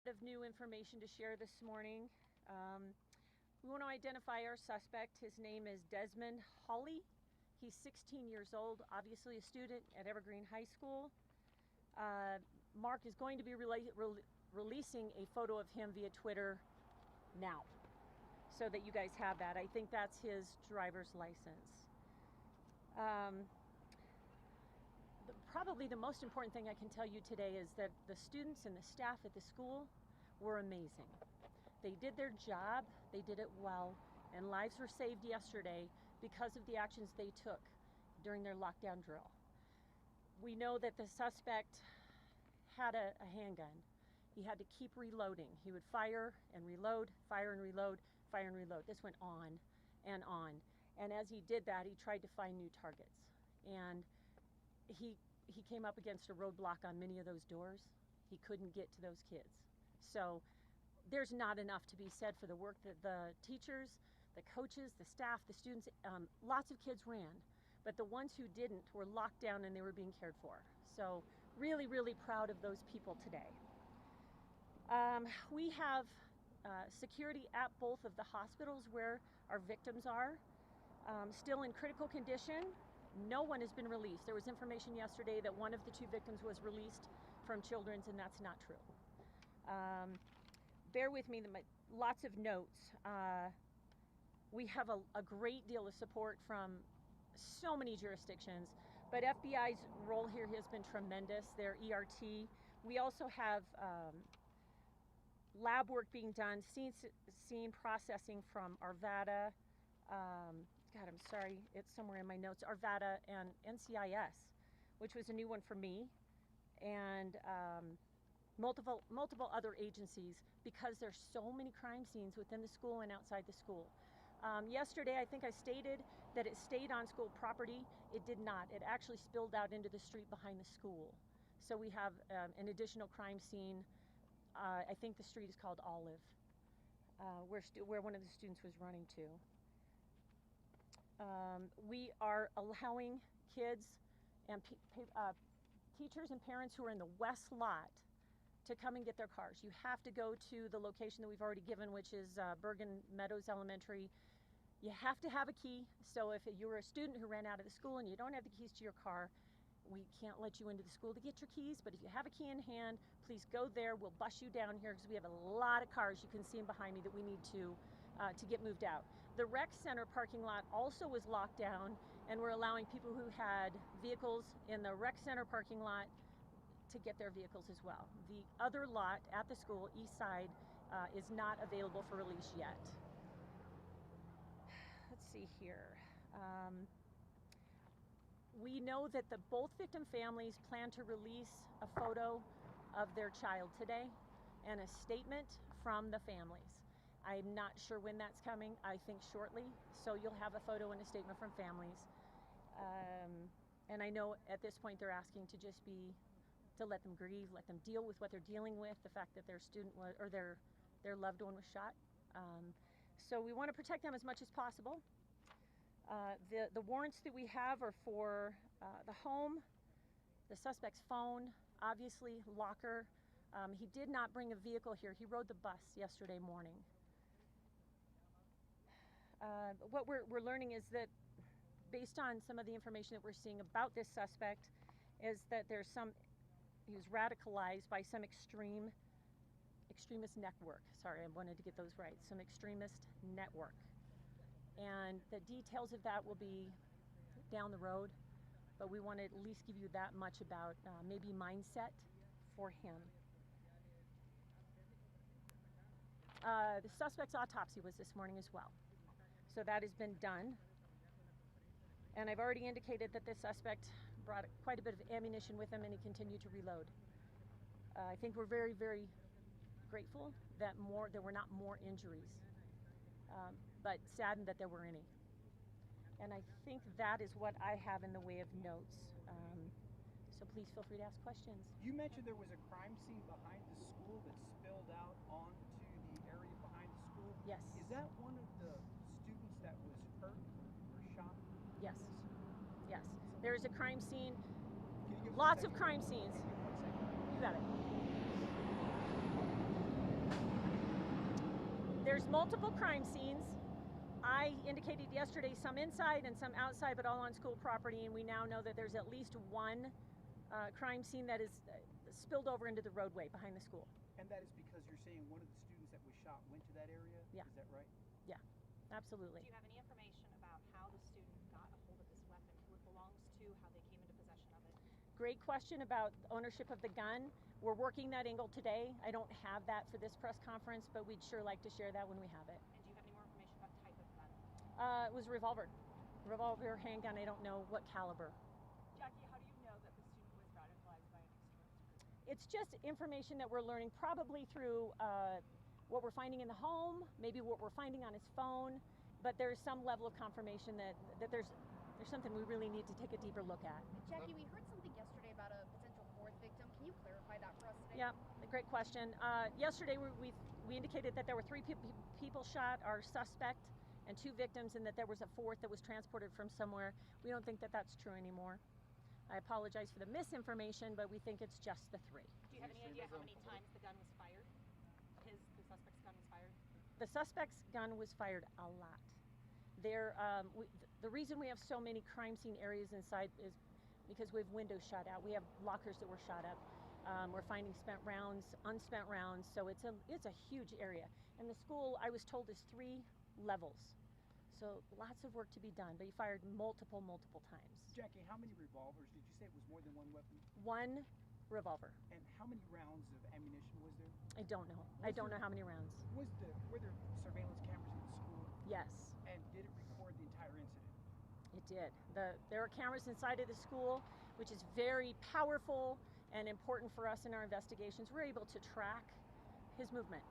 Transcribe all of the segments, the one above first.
Of new information to share this morning. We want to identify our suspect. His name is Desmond Hawley. He's 16 years old, obviously a student at Evergreen High School. Mark is going to be releasing a photo of him via Twitter now, so that you guys have that. I think that's his driver's license. Probably the most important thing I can tell you today is that the students and the staff at the school were amazing. They did their job, they did it well, and lives were saved yesterday because of the actions they took during their lockdown drill. We know that the suspect had a handgun. He had to keep reloading. He would fire and reload, fire and reload, fire and reload. This went on and on. And as he did that, he tried to find new targets. And he came up against a roadblock on many of those doors. He couldn't get to those kids. So there's not enough to be said for the work that the teachers, the coaches, the staff, the students, lots of kids ran, but the ones who didn't were locked down and they were being cared for. So really, really proud of those people today. We have security at both of the hospitals where our victims are, still in critical condition. No one has been released. There was information yesterday that one of the two victims was released from Children's, and that's not true. Bear with me, lots of notes. We have a great deal of support from so many jurisdictions, but FBI's role here has been tremendous, their ERT. We also have lab work being done, scene processing from Arvada, God, I'm sorry, it's somewhere in my notes, Arvada and NCIS, which was a new one for me, and multiple other agencies, because there's so many crime scenes within the school and outside the school. Yesterday, I think I stated that it stayed on school property. It did not. It actually spilled out into the street behind the school. So we have an additional crime scene. I think the street is called Olive, where one of the students was running to. We are allowing kids and teachers and parents who are in the west lot to come and get their cars. You have to go to the location that we've already given, which is Bergen Meadows Elementary. You have to have a key, so if you're a student who ran out of the school and you don't have the keys to your car, we can't let you into the school to get your keys, but if you have a key in hand, please go there. We'll bus you down here because we have a lot of cars, you can see them behind me, that we need to get moved out. The rec center parking lot also was locked down, and we're allowing people who had vehicles in the rec center parking lot to get their vehicles as well. The other lot at the school, east side, is not available for release yet. Let's see here. We know that both victim families plan to release a photo of their child today and a statement from the families. I'm not sure when that's coming. I think shortly. So you'll have a photo and a statement from families. And I know at this point they're asking to let them grieve, let them deal with what they're dealing with, the fact that their student or their loved one was shot. So we want to protect them as much as possible. The warrants that we have are for the home, the suspect's phone, obviously locker. He did not bring a vehicle here. He rode the bus yesterday morning. What we're learning is that, based on some of the information that we're seeing about this suspect, is that he was radicalized by some extremist network. Sorry, I wanted to get those right. Some extremist network. And the details of that will be down the road, but we want to at least give you that much about maybe mindset for him. The suspect's autopsy was this morning as well. So that has been done. And I've already indicated that this suspect brought quite a bit of ammunition with him, and he continued to reload. I think we're very, very grateful that there were not more injuries, but saddened that there were any. And I think that is what I have in the way of notes. So please feel free to ask questions. You mentioned there was a crime scene behind the school that spilled out onto the area behind the school. Yes. Is that one of the students that was hurt or shot? Yes. Yes. There is a crime scene. Lots of crime scenes. You got it. There's multiple crime scenes. I indicated yesterday some inside and some outside, but all on school property, and we now know that there's at least one crime scene that is spilled over into the roadway behind the school. And that is because you're saying one of the students that was shot went to that area? Yeah. Is that right? Yeah, absolutely. Do you have any information about how the student got a hold of this weapon, who it belongs to, how they came into possession of it? Great question about ownership of the gun. We're working that angle today. I don't have that for this press conference, but we'd sure like to share that when we have it. And do you have any more information about type of gun? It was a revolver, handgun. I don't know what caliber. Jackie, how do you know that the student was radicalized by an extremist group? It's just information that we're learning probably through what we're finding in the home, maybe what we're finding on his phone, but there's some level of confirmation that there's something we really need to take a deeper look at. Jackie, we heard something yesterday about a potential fourth victim. Can you clarify that for us today? Yeah, great question. Yesterday we indicated that there were 3 people shot, our suspect, and 2 victims, and that there was a 4th that was transported from somewhere. We don't think that that's true anymore. I apologize for the misinformation, but we think it's just the 3. Do you have any idea how many times the gun was fired? The suspect's gun was fired? The suspect's gun was fired a lot. The reason we have so many crime scene areas inside is because we have windows shot out. We have lockers that were shot up. We're finding spent rounds, unspent rounds, so it's a huge area. And the school, I was told, is 3 levels. So lots of work to be done, but he fired multiple times. Jackie, how many revolvers? Did you say it was more than one weapon? 1 revolver. And how many rounds of ammunition was there? I don't know. I don't know how many rounds. Were there surveillance cameras in the school? Yes. And did it record the entire incident? It did. There are cameras inside of the school, which is very powerful and important for us in our investigations. We're able to track his movement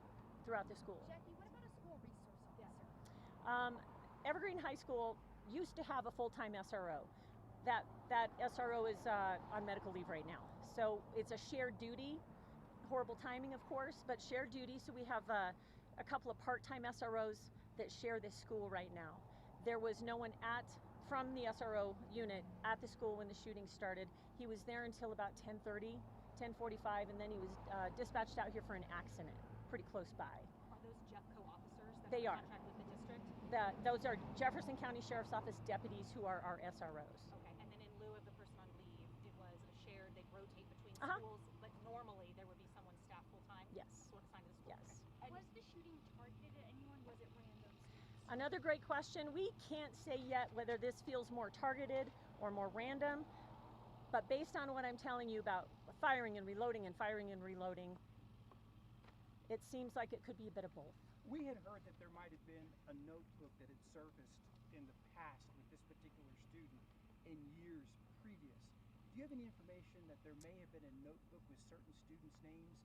throughout the school. Jackie, what about a school resource officer? Evergreen High School used to have a full-time SRO. That SRO is on medical leave right now. So it's a shared duty. Horrible timing, of course, but shared duty. So we have a couple of part-time SROs that share this school right now. There was no one from the SRO unit at the school when the shooting started. He was there until about 10:30, 10:45, and then he was dispatched out here for an accident pretty close by. Are those JEFCO officers that They are. contract with the district? Those are Jefferson County Sheriff's Office deputies who are our SROs. Okay, and then in lieu of the person on leave, it was a shared, they'd rotate between Uh-huh. schools, but normally there would be someone staffed full-time? Yes. Sort of assigned to the school? Yes. Okay. Was the shooting targeted at anyone? Was it random? Another great question. We can't say yet whether this feels more targeted or more random, but based on what I'm telling you about firing and reloading, it seems like it could be a bit of both. We had heard that there might have been a notebook that had surfaced in the past with this particular student in years previous. Do you have any information that there may have been a notebook with certain students' names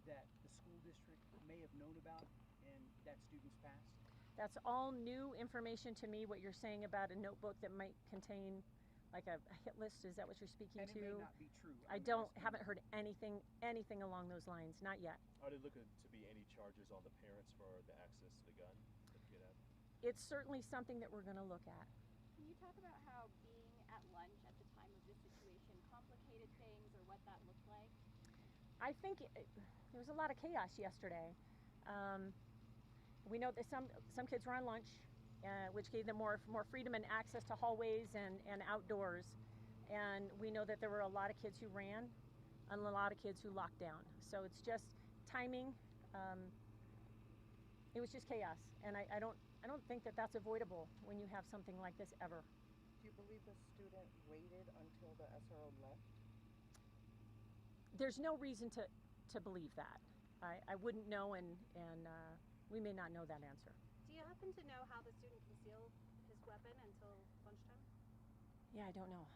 that the school district may have known about in that student's past? That's all new information to me, what you're saying about a notebook that might contain like a hit list. Is that what you're speaking And to? it may not be true. I haven't heard anything along those lines, not yet. Are there looking to be any charges on the parents for the access to the gun that they had? It's certainly something that we're going to look at. Can you talk about how being at lunch at the time of this situation complicated things, or what that looked like? I think there was a lot of chaos yesterday. We know that some kids were on lunch, which gave them more freedom and access to hallways and outdoors. And we know that there were a lot of kids who ran and a lot of kids who locked down. So it's just timing. It was just chaos, and I don't think that that's avoidable when you have something like this ever. Do you believe the student waited until the SRO left? There's no reason to believe that. I wouldn't know, and we may not know that answer. Do you happen to know how the student concealed his weapon until lunchtime? Yeah, I don't know.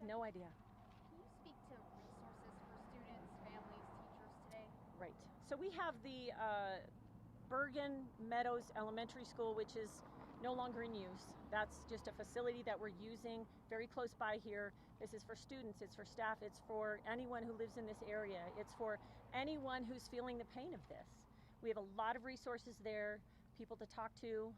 No idea. Can you speak to resources for students, families, teachers today? Right. So we have the Bergen Meadows Elementary School, which is no longer in use. That's just a facility that we're using very close by here. This is for students, it's for staff, it's for anyone who lives in this area. It's for anyone who's feeling the pain of this. We have a lot of resources there, people to talk to,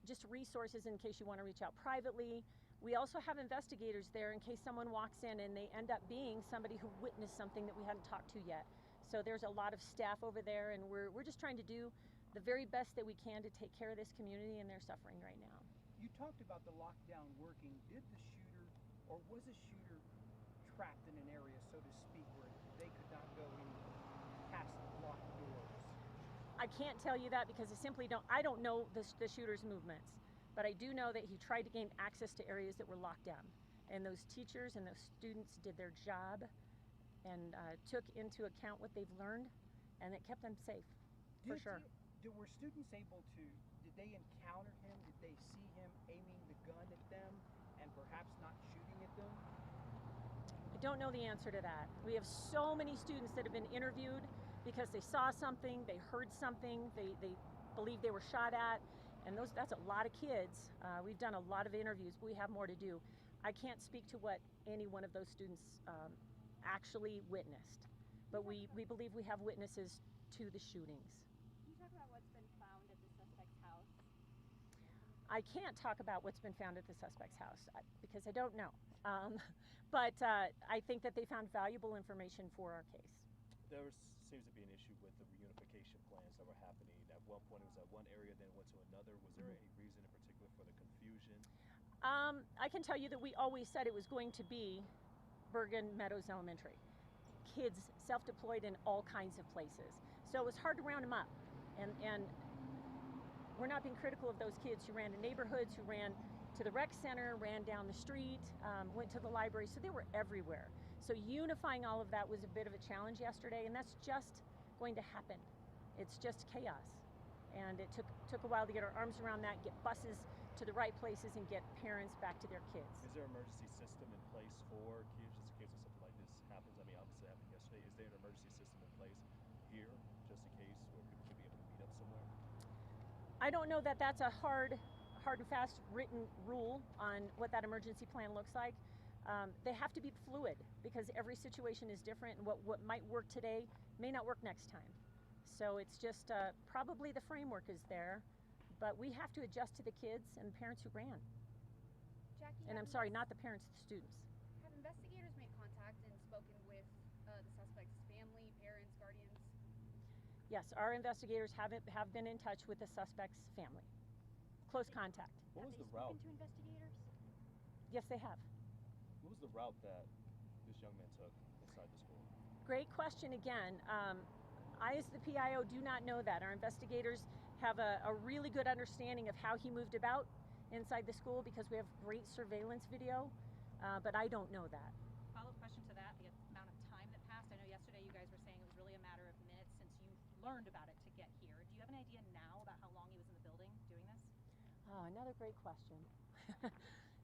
just resources in case you want to reach out privately. We also have investigators there in case someone walks in and they end up being somebody who witnessed something that we hadn't talked to yet. So there's a lot of staff over there, and we're just trying to do the very best that we can to take care of this community, and they're suffering right now. You talked about the lockdown working. Did the shooter, or was a shooter trapped in an area, so to speak, where they could not go any past the locked doors? I can't tell you that because I don't know the shooter's movements, but I do know that he tried to gain access to areas that were locked down. And those teachers and those students did their job and took into account what they've learned, and it kept them safe, for sure. Were students able to, did they encounter him? Did they see him aiming the gun at them and perhaps not shooting at them? I don't know the answer to that. We have so many students that have been interviewed because they saw something, they heard something, they believe they were shot at, and that's a lot of kids. We've done a lot of interviews, but we have more to do. I can't speak to what any one of those students actually witnessed, but we believe we have witnesses to the shootings. Can you talk about what's been found at the suspect's house? I can't talk about what's been found at the suspect's house because I don't know. But I think that they found valuable information for our case. There seems to be an issue with the reunification plans that were happening. At one point it was at one area, then went to another. Was there any reason in particular for the confusion? I can tell you that we always said it was going to be Bergen Meadows Elementary. Kids self-deployed in all kinds of places. So it was hard to round them up. And we're not being critical of those kids who ran to neighborhoods, who ran to the rec center, ran down the street, went to the library, so they were everywhere. So unifying all of that was a bit of a challenge yesterday, and that's just going to happen. It's just chaos. And it took a while to get our arms around that, get buses to the right places, and get parents back to their kids. Is there an emergency system in place for kids just in case something like this happens? I mean, obviously it happened yesterday. Is there an emergency system in place here just in case where people could be able to meet up somewhere? I don't know that that's a hard and fast written rule on what that emergency plan looks like. They have to be fluid because every situation is different, and what might work today may not work next time. So it's just probably the framework is there, but we have to adjust to the kids and the parents who ran. Jackie, And I'm sorry, not the parents, the students. have investigators made contact and spoken with the suspect's family, parents, guardians? Yes, our investigators have been in touch with the suspect's family. Close contact. What was Have the they route? spoken to investigators? Yes, they have. What was the route that this young man took inside the school? Great question again. I, as the PIO, do not know that. Our investigators have a really good understanding of how he moved about inside the school because we have great surveillance video, but I don't know that. Follow-up question to that, the amount of time that passed. I know yesterday you guys were saying it was really a matter of minutes since you learned about it to get here. Do you have an idea now about how long he was in the building doing this? Oh, another great question.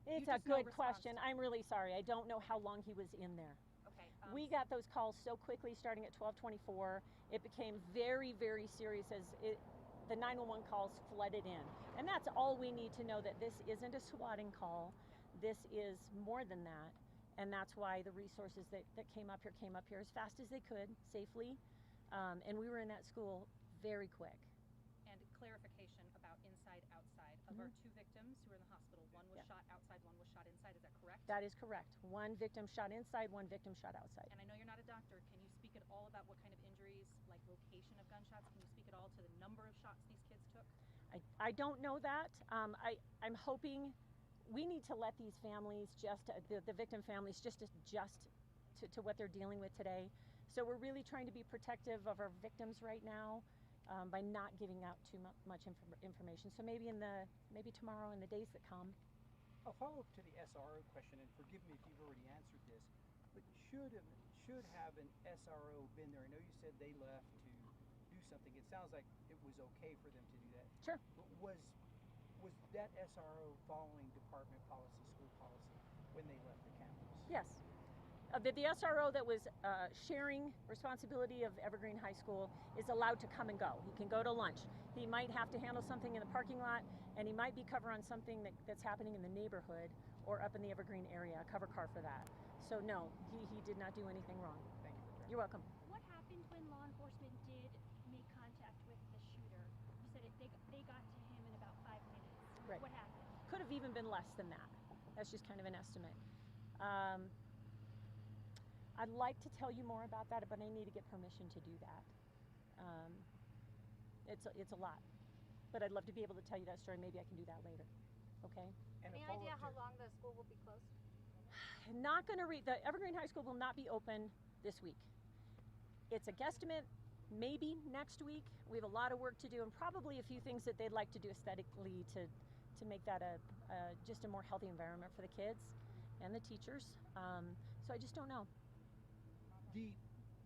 You It's a just know good response question. to I'm really sorry. I don't know how long he was in there. Okay. We got those calls so quickly starting at 12:24. It became very, very serious as the 911 calls flooded in. And that's all we need to know, that this isn't a swatting call. This is more than that. And that's why the resources that came up here as fast as they could, safely. And we were in that school very quick. And clarification about inside, outside. Of our two victims who are in the hospital, one was shot outside, one was shot inside. Is that correct? That is correct. One victim shot inside, one victim shot outside. And I know you're not a doctor. Can you speak at all about what kind of injuries, like location of gunshots? Can you speak at all to the number of shots these kids took? I don't know that. I'm hoping we need to let these families the victim families just adjust to what they're dealing with today. So we're really trying to be protective of our victims right now by not giving out too much information. So maybe tomorrow and the days that come. A follow-up to the SRO question, and forgive me if you've already answered this, but should have an SRO been there? I know you said they left to do something. It sounds like it was okay for them to do that. Sure. But was that SRO following department policy, school policy, when they left the campus? Yes. The SRO that was sharing responsibility of Evergreen High School is allowed to come and go. He can go to lunch. He might have to handle something in the parking lot, and he might be cover on something that's happening in the neighborhood or up in the Evergreen area, a cover car for that. So no, he did not do anything wrong. Thank you for that. You're welcome. What happened when law enforcement did make contact with the shooter? You said they got to him in about 5 minutes. Right. What happened? Could have even been less than that. That's just kind of an estimate. I'd like to tell you more about that, but I need to get permission to do that. it's a lot. But I'd love to be able to tell you that story. Maybe I can do that later. Okay? And Any a follow-up idea how to- long the school will be closed? Not going to read. The Evergreen High School will not be open this week. It's a guesstimate, maybe next week. We have a lot of work to do and probably a few things that they'd like to do aesthetically to make that just a more healthy environment for the kids and the teachers. So I just don't know.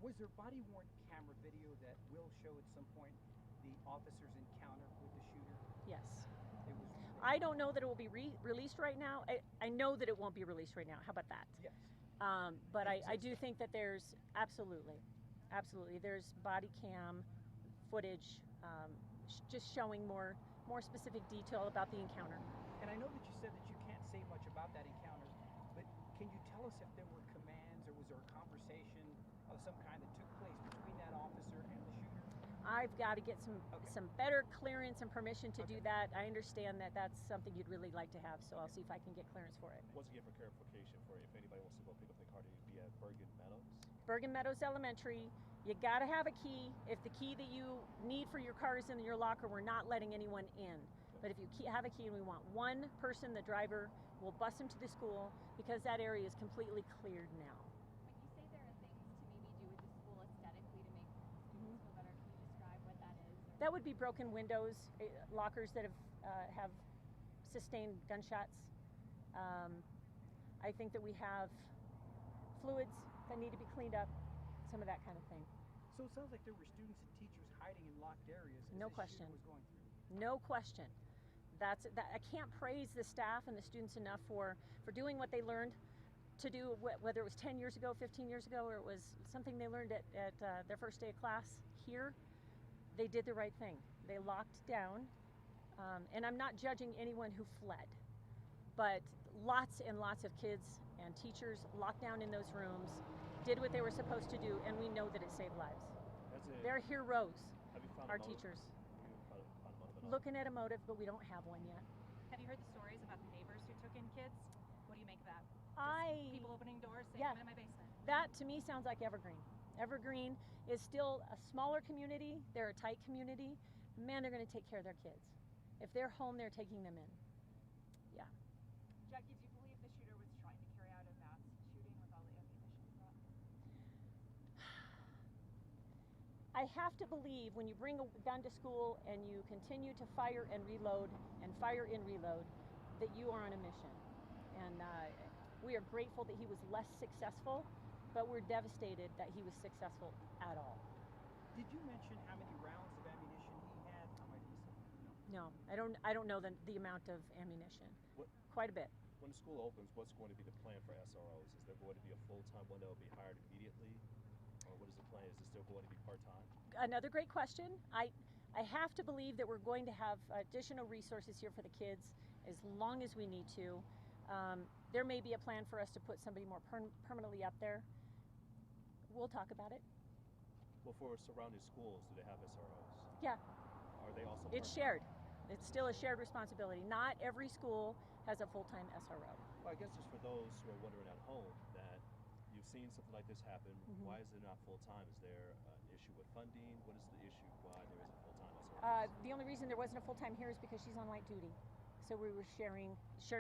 Was there body-worn camera video that will show at some point the officer's encounter with the shooter? Yes. It was. I don't know that it will be released right now. I know that it won't be released right now. How about that? Yes. But I do think that there's absolutely, there's body cam footage just showing more specific detail about the encounter. And I know that you said that you can't say much about that encounter, but can you tell us if there were commands or was there a conversation of some kind that took place between that officer and the shooter? I've got to get some better clearance and permission to do Okay. that. I understand that that's something you'd really like to have, so I'll see if I can get clearance for it. Once again, for clarification, for if anybody wants to go pick up their car, it would be at Bergen Meadows. Bergen Meadows Elementary, you got to have a key. If the key that you need for your car is in your locker, we're not letting anyone in. But if you have a key, and we want one person, the driver, will bus him to the school because that area is completely cleared now. When you say there are things to maybe do with the school aesthetically to make students feel better, can you describe what that is? That would be broken windows, lockers that have sustained gunshots. I think that we have fluids that need to be cleaned up, some of that kind of thing. So it sounds like there were students and teachers hiding in locked areas as No the question. shooter was going through. No question. I can't praise the staff and the students enough for doing what they learned to do, whether it was 10 years ago, 15 years ago, or it was something they learned at their first day of class here. They did the right thing. They locked down, and I'm not judging anyone who fled, but lots and lots of kids and teachers locked down in those rooms, did what they were supposed to do, and we know that it saved lives. They're heroes, Have you found our a motive? teachers. Have you found a motive at all? Looking at a motive, but we don't have one yet. Have you heard the stories about the neighbors who took in kids? What do you make of that? People opening doors saying, yeah. I'm in my basement. That to me sounds like Evergreen. Evergreen is still a smaller community. They're a tight community. Man, they're going to take care of their kids. If they're home, they're taking them in. Yeah. Jackie, do you believe the shooter was trying to carry out a mass shooting with all the ammunition he brought? I have to believe when you bring a gun to school and you continue to fire and reload that you are on a mission. And we are grateful that he was less successful, but we're devastated that he was successful at all. Did you mention how many rounds of ammunition he had? I might have missed it. No, I don't know the amount of ammunition. What- Quite a bit. When the school opens, what's going to be the plan for SROs? Is there going to be a full-time one that will be hired immediately? Or what is the plan? Is it still going to be part-time? Another great question. I have to believe that we're going to have additional resources here for the kids as long as we need to. There may be a plan for us to put somebody more permanently up there. We'll talk about it. Well, for surrounding schools, do they have SROs? Yeah, Are they also it's part-time? shared. It's still a shared responsibility. Not every school has a full-time SRO. Well, I guess just for those who are wondering at home that you've seen something like this happen, Mhm. why is it not full-time? Is there an issue with funding? What is the issue why there isn't full-time SROs? The only reason there wasn't a full-time here is because she's on light duty. So we were sharing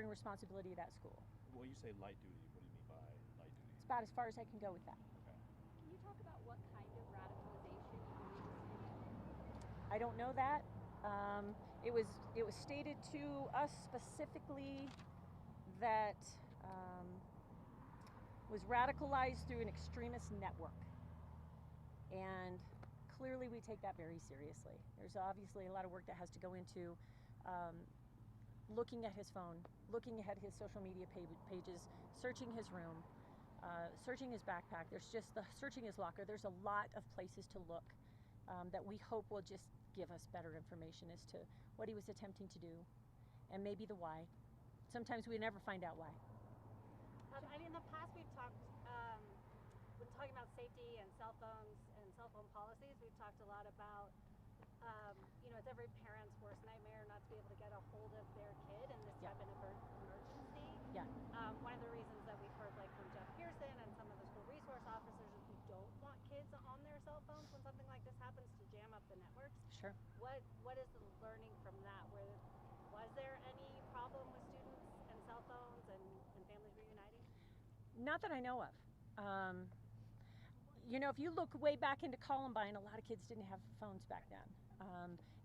responsibility of that school. When you say light duty, what do you mean by light duty? It's about as far as I can go with that. Okay. Can you talk about what kind of radicalization you believe is student? I don't know that. It was stated to us specifically that was radicalized through an extremist network, and clearly we take that very seriously. There's obviously a lot of work that has to go into looking at his phone, looking at his social media pages, searching his room, searching his backpack. There's just searching his locker. There's a lot of places to look that we hope will just give us better information as to what he was attempting to do and maybe the why. Sometimes we never find out why. I mean, in the past we've talked, when talking about safety and cell phones and cell phone policies, we've talked a lot about, it's every parent's worst nightmare not to be able to get a hold of their kid in this Yeah. type of emergency. Yeah. One of the reasons that we've heard, like from Jeff Pearson and some of the school resource officers, is we don't want kids on their cell phones when something like this happens to jam up the networks. Sure. What is the learning from that? Was there any problem with students and cell phones and families reuniting? Not that I know of. You know, if you look way back into Columbine, a lot of kids didn't have phones back then.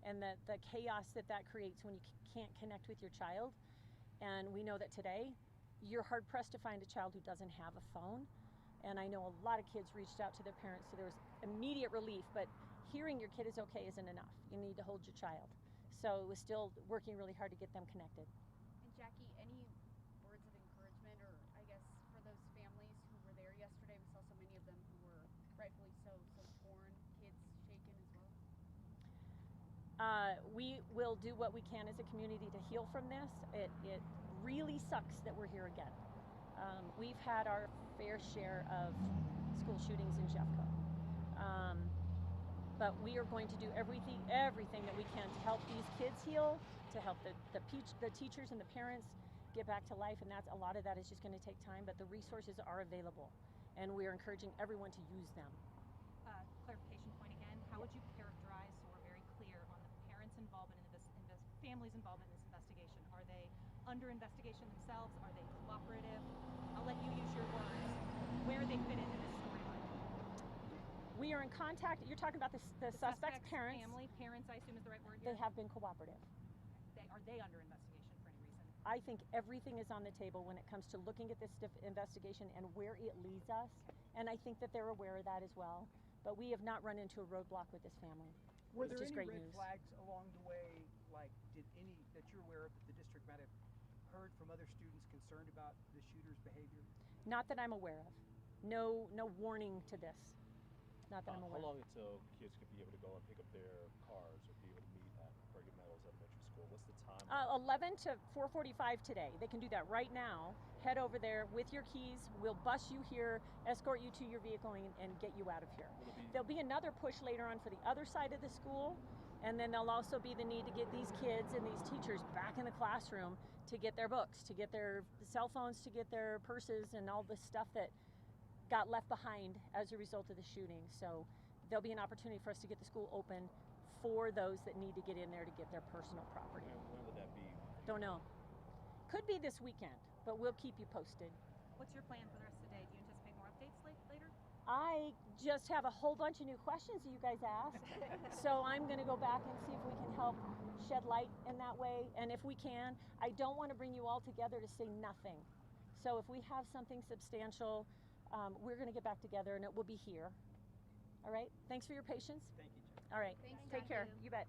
And the chaos that creates when you can't connect with your child. And we know that today, you're hard pressed to find a child who doesn't have a phone. And I know a lot of kids reached out to their parents, so there was immediate relief, but hearing your kid is okay isn't enough. You need to hold your child. So it was still working really hard to get them connected. And Jackie, any words of encouragement, or I guess for those families who were there yesterday? We saw so many of them who were rightfully so torn, kids shaken as well. We will do what we can as a community to heal from this. It really sucks that we're here again. We've had our fair share of school shootings in Jeffco. But we are going to do everything that we can to help these kids heal, to help the teachers and the parents get back to life, and a lot of that is just going to take time, but the resources are available, and we are encouraging everyone to use them. Clarification point again, how would you characterize, so we're very clear on the parents' involvement in this, families' involvement in this investigation? Are they under investigation themselves? Are they cooperative? I'll let you use your words. Where they fit into this storyline? We are in contact. You're talking about the suspect's parents. Parents, I assume is the right word here? They have been cooperative. Are they under investigation for any reason? I think everything is on the table when it comes to looking at this investigation and where it leads us. And I think that they're aware of that as well. But we have not run into a roadblock with this family. Were there Which is any great red news. flags along the way, like did any that you're aware of that the district might have heard from other students concerned about the shooter's behavior? Not that I'm aware of. No warning to this. Not that I'm aware How of. long until kids could be able to go and pick up their cars or be able to meet at Brigham Meadows Elementary School? What's the time? 11 to 4:45 today. They can do that right now. Head over there with your keys. We'll bus you here, escort you to your vehicle, and get you out of here. There'll be another push later on for the other side of the school, and then there'll also be the need to get these kids and these teachers back in the classroom to get their books, to get their cell phones, to get their purses, and all the stuff that got left behind as a result of the shooting. So there'll be an opportunity for us to get the school open for those that need to get in there to get their personal property. When would that be? Don't know. Could be this weekend, but we'll keep you posted. What's your plan for the rest of the day? Do you anticipate more updates later? I just have a whole bunch of new questions that you guys asked. So I'm going to go back and see if we can help shed light in that way. And if we can, I don't want to bring you all together to say nothing. So if we have something substantial, we're going to get back together and it will be here. All right? Thanks for your patience. Thank you, Jackie. All right. Thanks, Take care. Jackie. You bet.